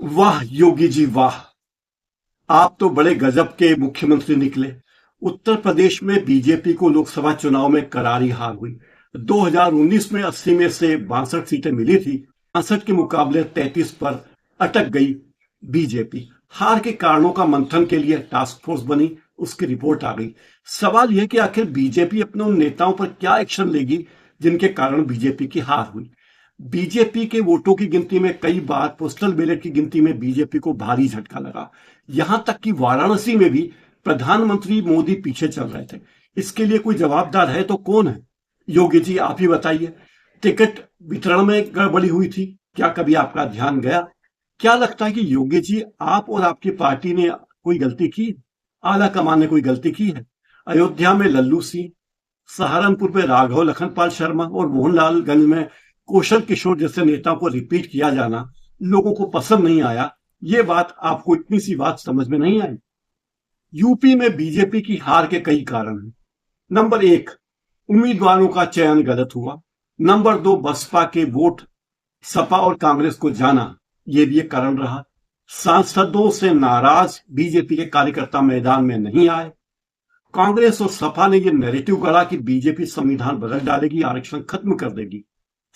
वाह योगी जी वाह। आप तो बड़े गजब के मुख्यमंत्री निकले। उत्तर प्रदेश में बीजेपी को लोकसभा चुनाव में करारी हार हुई। 2019 में 80 में से 62 सीटें मिली थी। 62 के मुकाबले 33 पर अटक गई बीजेपी। हार के कारणों का मंथन के लिए टास्क फोर्स बनी, उसकी रिपोर्ट आ गई। सवाल यह कि आखिर बीजेपी अपने उन नेताओं पर क्या एक्शन लेगी जिनके कारण बीजेपी की हार हुई। बीजेपी के वोटों की गिनती में कई बार पोस्टल बैलेट की गिनती में बीजेपी को भारी झटका लगा। यहां तक कि वाराणसी में भी प्रधानमंत्री मोदी पीछे चल रहे थे। इसके लिए कोई जवाबदार है तो कौन है? योगी जी आप ही बताइए। टिकट वितरण में गड़बड़ी हुई थी, क्या कभी आपका ध्यान गया? क्या लगता है कि योगी जी आप और आपकी पार्टी ने कोई गलती की? आला कमान ने कोई गलती की है? अयोध्या में लल्लू सिंह, सहारनपुर में राघव लखनपाल शर्मा और मोहनलालगंज में कौशल किशोर जैसे नेताओं को रिपीट किया जाना लोगों को पसंद नहीं आया। ये बात आपको इतनी सी बात समझ में नहीं आई? यूपी में बीजेपी की हार के कई कारण हैं। नंबर एक, उम्मीदवारों का चयन गलत हुआ। नंबर दो, बसपा के वोट सपा और कांग्रेस को जाना, यह भी एक कारण रहा। सांसदों से नाराज बीजेपी के कार्यकर्ता मैदान में नहीं आए। कांग्रेस और सपा ने यह नैरेटिव गढ़ा कि बीजेपी संविधान बदल डालेगी, आरक्षण खत्म कर देगी।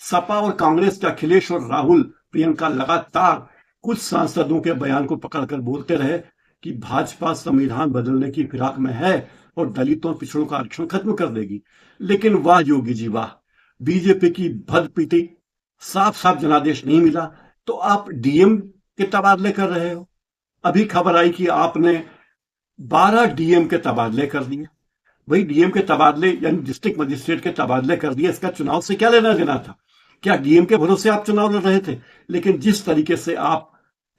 सपा और कांग्रेस के अखिलेश और राहुल प्रियंका लगातार कुछ सांसदों के बयान को पकड़कर बोलते रहे कि भाजपा संविधान बदलने की फिराक में है और दलितों और पिछड़ों का आरक्षण खत्म कर देगी। लेकिन वाह योगी जी वाह, बीजेपी की भदपीटी, साफ साफ जनादेश नहीं मिला तो आप डीएम के तबादले कर रहे हो। अभी खबर आई कि आपने 12 डीएम के तबादले कर दिए। वही डीएम के तबादले यानी डिस्ट्रिक्ट मजिस्ट्रेट के तबादले कर दिए, इसका चुनाव से क्या लेना देना था? क्या डीएम के भरोसे आप चुनाव लड़ रहे थे? लेकिन जिस तरीके से आप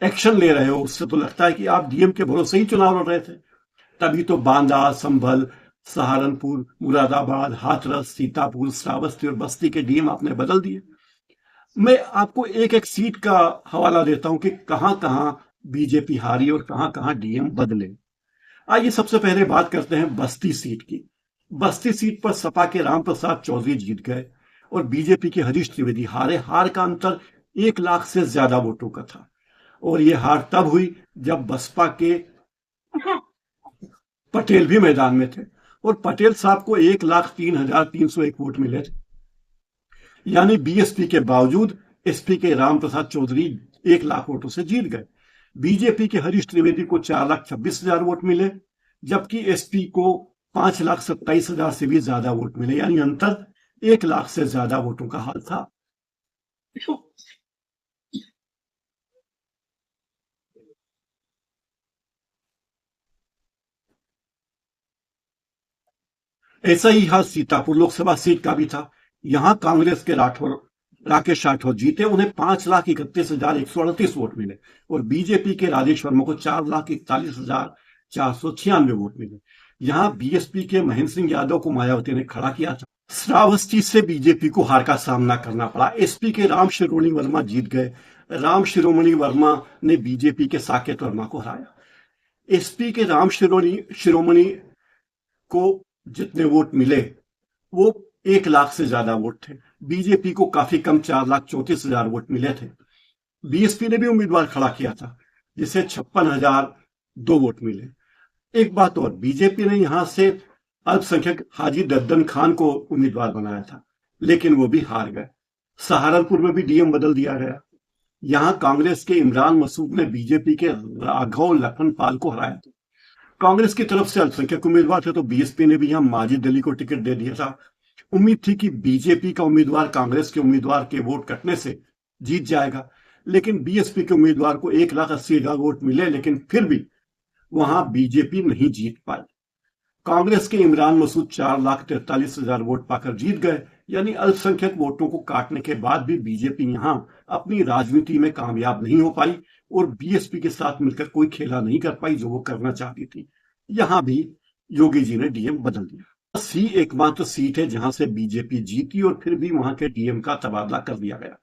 एक्शन ले रहे हो उससे तो लगता है कि आप डीएम के भरोसे ही चुनाव लड़ रहे थे। तभी तो बांदा, संभल, सहारनपुर, मुरादाबाद, हाथरस, सीतापुर, श्रावस्ती और बस्ती के डीएम आपने बदल दिए। मैं आपको एक एक सीट का हवाला देता हूं कि कहां कहां बीजेपी हारी और कहां कहां डीएम बदले। आइए सबसे पहले बात करते हैं बस्ती सीट की। बस्ती सीट पर सपा के रामप्रसाद चौधरी जीत गए और बीजेपी के हरीश त्रिवेदी हारे। हार का अंतर 1 लाख से ज्यादा वोटों का था और यह हार तब हुई जब बसपा के पटेल भी मैदान में थे और पटेल साहब को 1,03,301 वोट मिले थे। यानी बीएसपी के बावजूद एसपी के रामप्रसाद चौधरी 1 लाख वोटों से जीत गए। बीजेपी के हरीश त्रिवेदी को 4,26,000 वोट मिले, जबकि एसपी को 5,27,000 से भी ज्यादा वोट मिले। यानी अंतर 1 लाख से ज्यादा वोटों का हाल था। ऐसा ही हाल सीतापुर लोकसभा सीट का भी था। यहां कांग्रेस के राकेश राठौर जीते, उन्हें 5,31,138 वोट मिले और बीजेपी के राजेश वर्मा को 4,41,496 वोट मिले। यहां बीएसपी के महेंद्र सिंह यादव को मायावती ने खड़ा किया था। श्रावस्ती से बीजेपी को हार का सामना करना पड़ा। एसपी के राम शिरोमणि वर्मा जीत गए। राम शिरोमणि वर्मा ने बीजेपी के साकेत वर्मा को हराया। एसपी के राम शिरोमणि को जितने वोट मिले वो 1 लाख से ज्यादा वोट थे। बीजेपी को काफी कम 4,34,000 वोट मिले थे। बीएसपी ने भी उम्मीदवार खड़ा किया था जिसे 56,002 वोट मिले। एक बात और, बीजेपी ने यहां से अल्पसंख्यक हाजी दद्दन खान को उम्मीदवार बनाया था, लेकिन वो भी हार गए। सहारनपुर में भी डीएम बदल दिया गया। यहां कांग्रेस के इमरान मसूद ने बीजेपी के राघव लखनपाल को हराया था। कांग्रेस की तरफ से अल्पसंख्यक उम्मीदवार थे तो बीएसपी ने भी यहां माजिद अली को टिकट दे दिया था। उम्मीद थी कि बीजेपी का उम्मीदवार कांग्रेस के उम्मीदवार के वोट कटने से जीत जाएगा, लेकिन बीएसपी के उम्मीदवार को 1,80,000 वोट मिले, लेकिन फिर भी वहां बीजेपी नहीं जीत पाई। कांग्रेस के इमरान मसूद 4,43,000 वोट पाकर जीत गए। यानी अल्पसंख्यक वोटों को काटने के बाद भी बीजेपी यहां अपनी राजनीति में कामयाब नहीं हो पाई और बीएसपी के साथ मिलकर कोई खेला नहीं कर पाई जो वो करना चाहती थी। यहां भी योगी जी ने डीएम बदल दिया। सी एकमात्र सीट है जहां से बीजेपी जीती और फिर भी वहां के डीएम का तबादला कर दिया गया।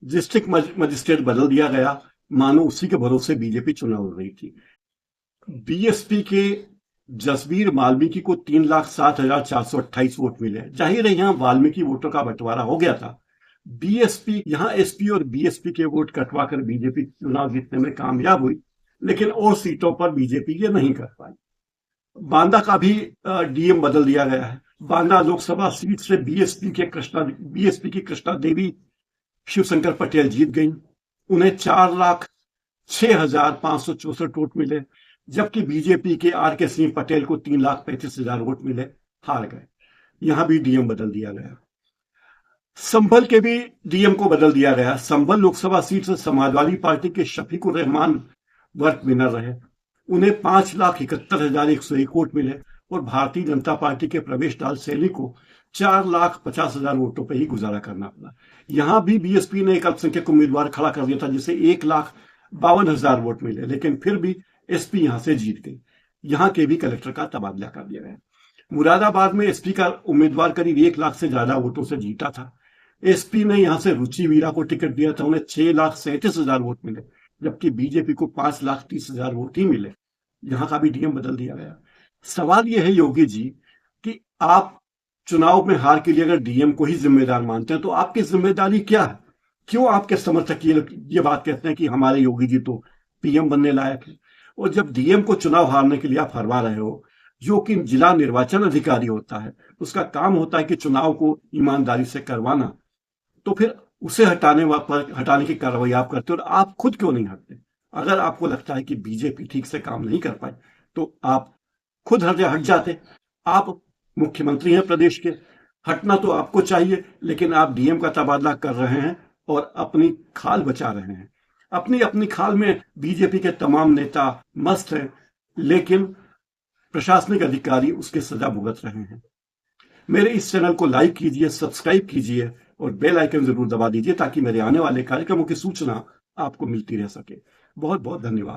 डिस्ट्रिक्ट मजिस्ट्रेट बदल दिया गया, मानो उसी के भरोसे बीजेपी चुनाव लड़ रही थी। बीएसपी के जसबीर वाल्मीकि को 3,07,428 वोट मिले। जाहिर है यहां वाल्मीकि वोटों का बंटवारा हो गया था। बीएसपी यहां एसपी और बीएसपी के वोट कटवा कर बीजेपी चुनाव जीतने में कामयाब हुई, लेकिन और सीटों पर बीजेपी ये नहीं कर पाई। बांदा का भी डीएम बदल दिया गया है। बांदा लोकसभा सीट से बीएसपी की कृष्णा देवी शिवशंकर पटेल जीत गई। उन्हें 4,06,564 वोट मिले, जबकि बीजेपी के आर के सिंह पटेल को 3,35,000 वोट मिले, हार गए। यहां भी डीएम बदल दिया गया। संभल के भी डीएम को बदल दिया गया। संभल लोकसभा सीट से समाजवादी पार्टी के शफीकुर रहमान वर्ग विनर रहे। उन्हें 5,71,101 वोट मिले और भारतीय जनता पार्टी के प्रवेश लाल सैनी को 4,50,000 वोटों पर ही गुजारा करना पड़ा। यहां भी बीएसपी ने एक अल्पसंख्यक उम्मीदवार खड़ा कर दिया था, जिसे 1,52,000 वोट मिले, लेकिन फिर भी एसपी यहां से जीत गई। यहां के भी कलेक्टर का तबादला कर दिया गया। मुरादाबाद में एसपी का उम्मीदवार करीब 1 लाख से ज्यादा वोटों से जीता था। एसपी ने यहां से रुचि वीरा को टिकट दिया था, उन्हें 6,37,000 वोट मिले, जबकि बीजेपी को 5,30,000 वोट ही मिले। यहां का भी डीएम बदल दिया गया। सवाल यह है योगी जी कि आप चुनाव में हार के लिए अगर डीएम को ही जिम्मेदार मानते हैं, तो आपकी जिम्मेदारी क्या है? क्यों आपके समर्थक ये बात कहते हैं कि हमारे योगी जी तो पीएम बनने लायक है? और जब डीएम को चुनाव हारने के लिए आप हरवा रहे हो, जो कि जिला निर्वाचन अधिकारी होता है, उसका काम होता है कि चुनाव को ईमानदारी से करवाना, तो फिर उसे हटाने की कार्रवाई आप करते हो, और आप खुद क्यों नहीं हटते? अगर आपको लगता है कि बीजेपी ठीक से काम नहीं कर पाई, तो आप खुद हट जाते। आप मुख्यमंत्री हैं प्रदेश के, हटना तो आपको चाहिए, लेकिन आप डीएम का तबादला कर रहे हैं और अपनी खाल बचा रहे हैं। अपनी अपनी खाल में बीजेपी के तमाम नेता मस्त हैं, लेकिन प्रशासनिक अधिकारी उसके सजा भुगत रहे हैं। मेरे इस चैनल को लाइक कीजिए, सब्सक्राइब कीजिए और बेल आइकन जरूर दबा दीजिए, ताकि मेरे आने वाले कार्यक्रमों की सूचना आपको मिलती रह सके। बहुत बहुत धन्यवाद।